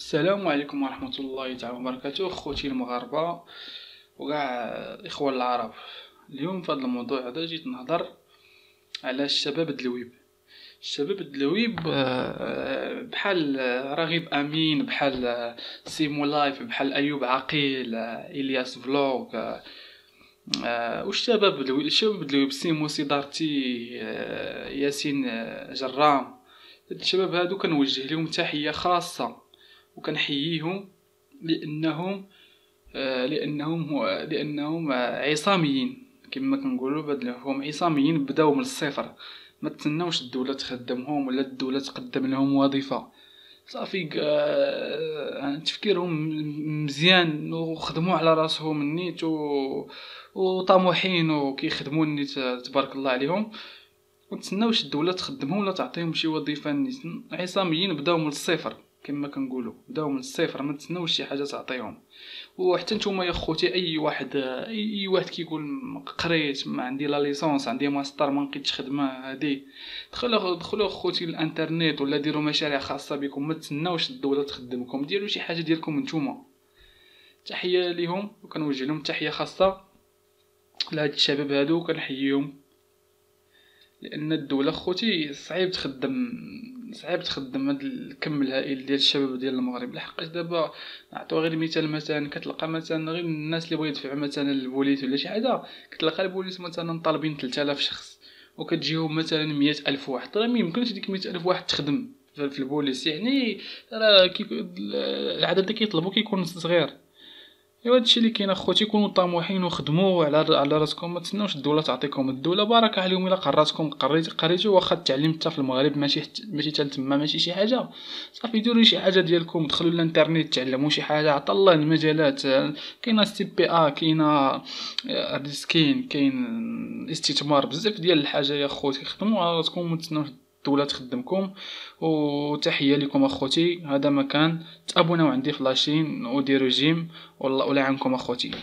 السلام عليكم ورحمة الله تعالى وبركاته، خوتي المغاربة وكاع الاخوة العرب. اليوم في هذا الموضوع هذا جيت نهضر على الشباب الدلويب. الشباب الدلويب بحال رغيب امين، بحال سيمو لايف، بحال ايوب عقيل، الياس فلوغ، الشباب الدلويب سيمو سيدارتي، ياسين جرام. هاد الشباب هادو كنوجه لهم تحية خاصة وكنحييهم لانهم لانهم عصاميين كما كنقولوا. هم عصاميين، بداو من الصفر، ما تسناوش الدولة تخدمهم ولا الدولة تقدم لهم وظيفة. صافي تفكيرهم مزيان وخدموا على راسهم النيت وطموحين وكيخدموا النيت تبارك الله عليهم. وتسناوش الدولة تخدمهم ولا تعطيهم شي وظيفة. النيت عصاميين بداو من الصفر كما كنقولوا، بداو من الصفر، ما تسناوش شي حاجه تعطيهم. وحتى نتوما يا خوتي، اي واحد كيقول قريت، ما عندي لا ليسونس، عندي ماستر، ما لقيتش خدمه، هادي دخلوا خوتي الانترنت ولا ديروا مشاريع خاصه بكم. ما تسناوش الدوله تخدمكم، ديروا شي حاجه ديالكم نتوما. تحيه ليهم وكنوجه لهم تحيه خاصه لهاد الشباب هادو، كنحييهم لان الدوله خوتي صعيب تخدم هاد الكم الهائل ديال الشباب ديال المغرب. لحقاش دابا نعطيو غير مثال، مثلا كتلقى مثلا غير الناس اللي بغا يدفعوا مثلا للبوليس ولا شي حاجه، كتلقى البوليس مثلا طالبين 3000 شخص وكتجيهم مثلا 100,000 واحد. راه ما يمكنش ديك 100,000 واحد تخدم في البوليس، يعني راه العدد اللي كيطلبوا كيكون صغير. ايوا هادشي اللي كاين اخوتي، كونوا طموحين وخدموا على راسكم، ما تسناوش الدوله تعطيكم. الدوله بارك عليهم الا قراتكم قريتو، واخا التعليم حتى في المغرب ماشي حتى تما ماشي شي حاجه. صافي ديروا شي حاجه ديالكم، دخلوا الانترنت تعلموا شي حاجه، عطا الله المجالات. كاينه سي بي ا، كاينه ريسكين، كاين استثمار، بزاف ديال الحاجه يا خوتي. خدموا على راسكم، ما تسناوش الدوله تخدمكم. وتحيه لكم اخوتي. هذا مكان تابوناو عندي في لاشين وديروا جيم، والله ولا عنكم اخوتي.